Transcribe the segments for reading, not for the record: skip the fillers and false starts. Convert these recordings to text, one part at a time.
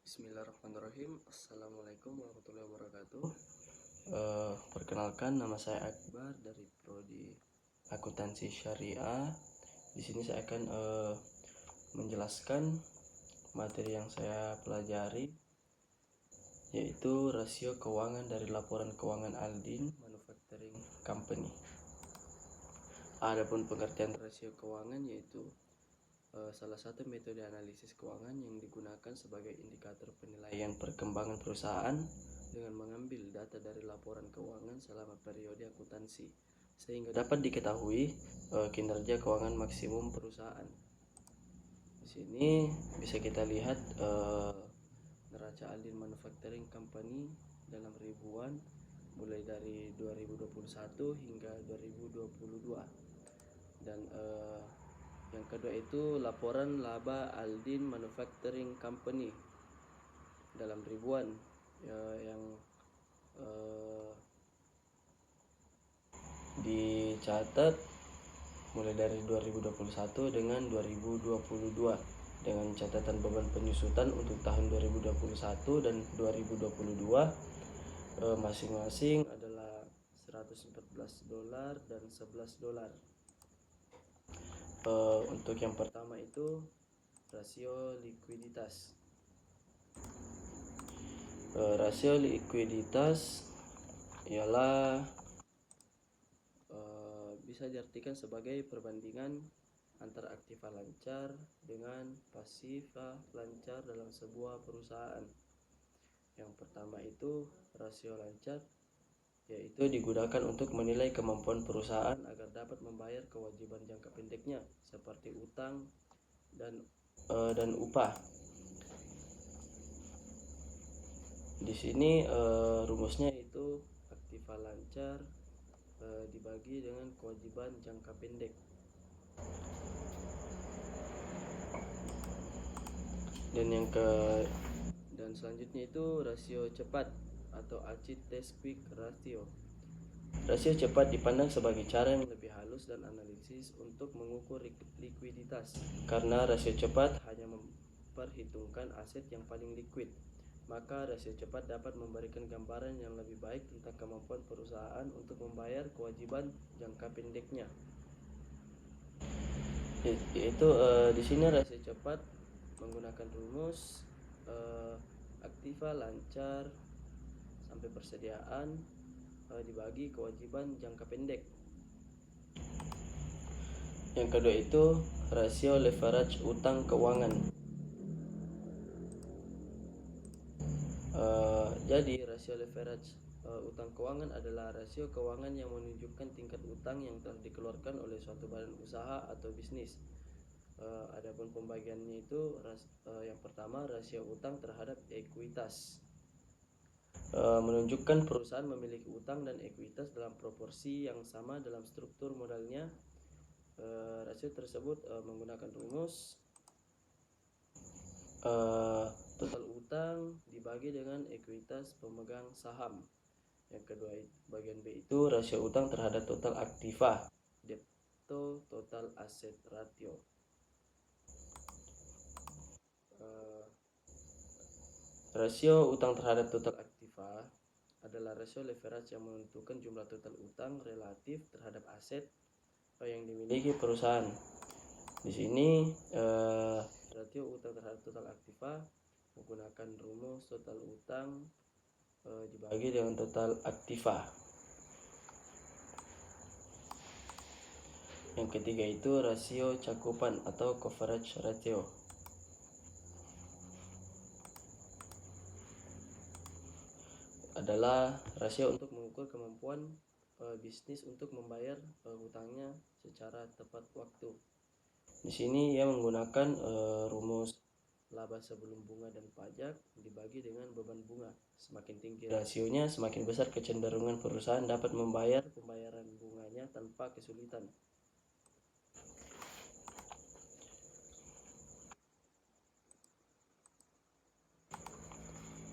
Bismillahirrahmanirrahim. Assalamualaikum warahmatullahi wabarakatuh. Perkenalkan, nama saya Akbar dari Prodi Akuntansi Syariah. Di sini saya akan menjelaskan materi yang saya pelajari, yaitu rasio keuangan dari laporan keuangan Aldin Manufacturing Company. Adapun pengertian rasio keuangan yaitu salah satu metode analisis keuangan yang digunakan sebagai indikator penilaian perkembangan perusahaan dengan mengambil data dari laporan keuangan selama periode akuntansi sehingga dapat diketahui kinerja keuangan maksimum perusahaan. Di sini bisa kita lihat neraca Aldin Manufacturing Company dalam ribuan mulai dari 2021 hingga 2022, dan yang kedua itu laporan laba Aldin Manufacturing Company dalam ribuan yang dicatat mulai dari 2021 dengan 2022 dengan catatan beban penyusutan untuk tahun 2021 dan 2022 masing-masing adalah $114 dan $11. Untuk yang pertama itu rasio likuiditas. Rasio likuiditas ialah bisa diartikan sebagai perbandingan antara aktiva lancar dengan pasifa lancar dalam sebuah perusahaan. Yang pertama itu rasio lancar, yaitu digunakan untuk menilai kemampuan perusahaan agar dapat membayar kewajiban jangka pendeknya seperti utang dan upah. Di sini rumusnya itu aktiva lancar dibagi dengan kewajiban jangka pendek. Dan selanjutnya itu rasio cepat atau ACID Test Quick Ratio. Rasio cepat dipandang sebagai cara yang lebih halus dan analisis untuk mengukur likuiditas, karena rasio cepat hanya memperhitungkan aset yang paling liquid. Maka rasio cepat dapat memberikan gambaran yang lebih baik tentang kemampuan perusahaan untuk membayar kewajiban jangka pendeknya. Yaitu di sini rasio cepat menggunakan rumus aktiva lancar sampai persediaan dibagi kewajiban jangka pendek. Yang kedua itu rasio leverage utang keuangan. Jadi rasio leverage utang keuangan adalah rasio keuangan yang menunjukkan tingkat utang yang telah dikeluarkan oleh suatu badan usaha atau bisnis. Adapun pembagiannya itu yang pertama rasio utang terhadap ekuitas. Menunjukkan perusahaan memiliki utang dan ekuitas dalam proporsi yang sama dalam struktur modalnya. Rasio tersebut menggunakan rumus total utang dibagi dengan ekuitas pemegang saham. Yang kedua, bagian B itu rasio utang terhadap total aktiva, debt to total asset ratio. Rasio utang terhadap total aktiva adalah rasio leverage yang menentukan jumlah total utang relatif terhadap aset yang dimiliki perusahaan. Di sini rasio utang terhadap total aktiva menggunakan rumus total utang dibagi dengan total aktiva. Yang ketiga itu rasio cakupan atau coverage ratio. Adalah rasio untuk mengukur kemampuan bisnis untuk membayar hutangnya secara tepat waktu. Di sini ia menggunakan rumus laba sebelum bunga dan pajak dibagi dengan beban bunga. Semakin tinggi rasionya, semakin besar kecenderungan perusahaan dapat membayar pembayaran bunganya tanpa kesulitan.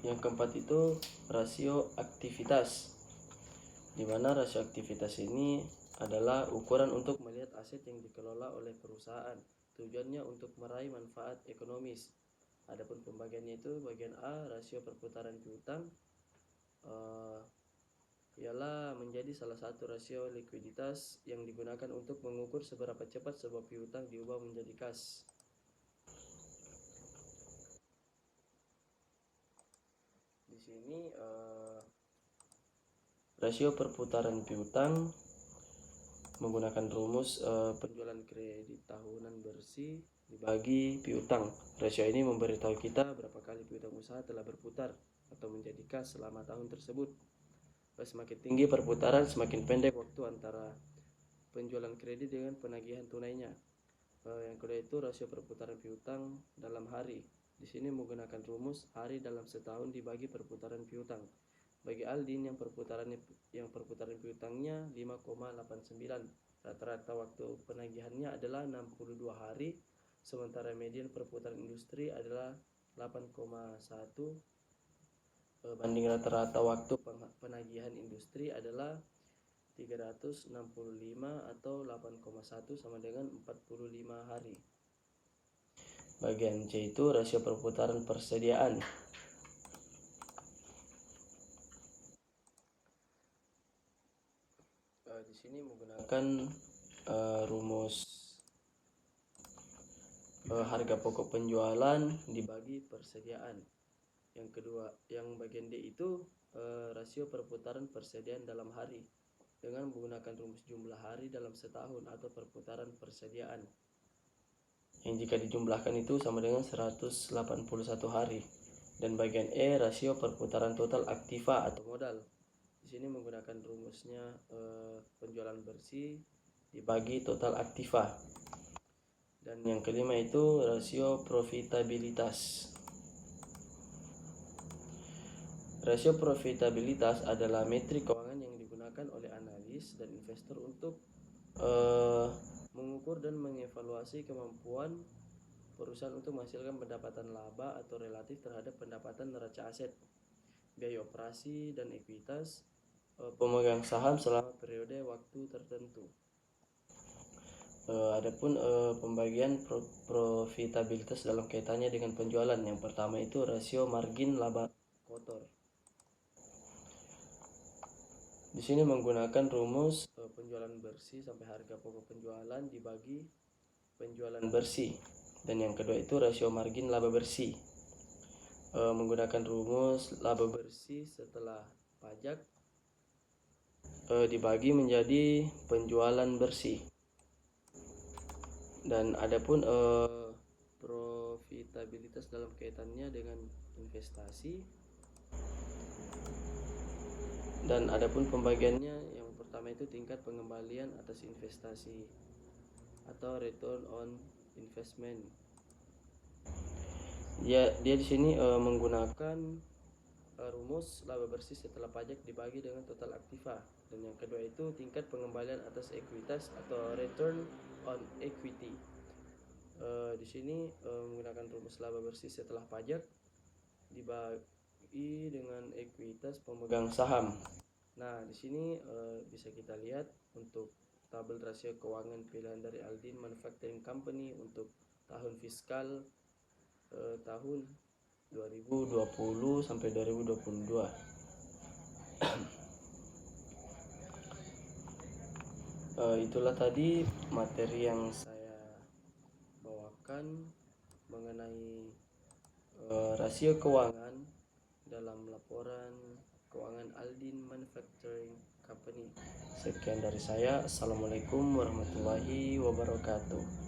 Yang keempat itu rasio aktivitas, di mana rasio aktivitas ini adalah ukuran untuk melihat aset yang dikelola oleh perusahaan. Tujuannya untuk meraih manfaat ekonomis. Adapun pembagiannya itu bagian A, rasio perputaran piutang ialah menjadi salah satu rasio likuiditas yang digunakan untuk mengukur seberapa cepat sebuah piutang diubah menjadi kas. Di sini rasio perputaran piutang menggunakan rumus penjualan kredit tahunan bersih dibagi piutang. Rasio ini memberitahu kita berapa kali piutang usaha telah berputar atau menjadi kas selama tahun tersebut. Semakin tinggi perputaran, semakin pendek waktu antara penjualan kredit dengan penagihan tunainya. Yang kedua itu rasio perputaran piutang dalam hari. Di sini menggunakan rumus hari dalam setahun dibagi perputaran piutang. Bagi Aldin yang perputaran piutangnya 5,89, rata-rata waktu penagihannya adalah 62 hari, sementara median perputaran industri adalah 8,1 banding rata-rata waktu penagihan industri adalah 365 atau 8,1 sama dengan 45 hari. Bagian C itu rasio perputaran persediaan. Di sini menggunakan rumus harga pokok penjualan dibagi persediaan. Yang kedua, yang bagian D itu rasio perputaran persediaan dalam hari dengan menggunakan rumus jumlah hari dalam setahun atau perputaran persediaan, yang jika dijumlahkan itu sama dengan 181 hari. Dan bagian E rasio perputaran total aktiva atau modal. Di sini menggunakan rumusnya penjualan bersih dibagi total aktiva. Dan yang kelima itu rasio profitabilitas. Rasio profitabilitas adalah metrik keuangan yang digunakan oleh analis dan investor untuk mengukur dan mengevaluasi kemampuan perusahaan untuk menghasilkan pendapatan laba atau relatif terhadap pendapatan neraca aset, biaya operasi dan ekuitas pemegang saham selama periode waktu tertentu. Adapun pembagian profitabilitas dalam kaitannya dengan penjualan, yang pertama itu rasio margin laba kotor. Di sini menggunakan rumus penjualan bersih sampai harga pokok penjualan dibagi penjualan bersih. Dan yang kedua itu rasio margin laba bersih, menggunakan rumus laba bersih setelah pajak dibagi menjadi penjualan bersih. Dan adapun profitabilitas dalam kaitannya dengan investasi. Dan adapun pembagiannya, yang pertama itu tingkat pengembalian atas investasi atau return on investment. Dia di sini menggunakan rumus laba bersih setelah pajak dibagi dengan total aktiva. Dan yang kedua itu tingkat pengembalian atas ekuitas atau return on equity. Di sini menggunakan rumus laba bersih setelah pajak dibagi dengan ekuitas pemegang saham. Nah, di sini bisa kita lihat untuk tabel rasio keuangan pilihan dari Aldin Manufacturing Company untuk tahun fiskal tahun 2020 sampai 2022. Itulah tadi materi yang saya bawakan mengenai rasio keuangan dalam laporan keuangan Aldin Manufacturing Company. Sekian dari saya. Assalamualaikum warahmatullahi wabarakatuh.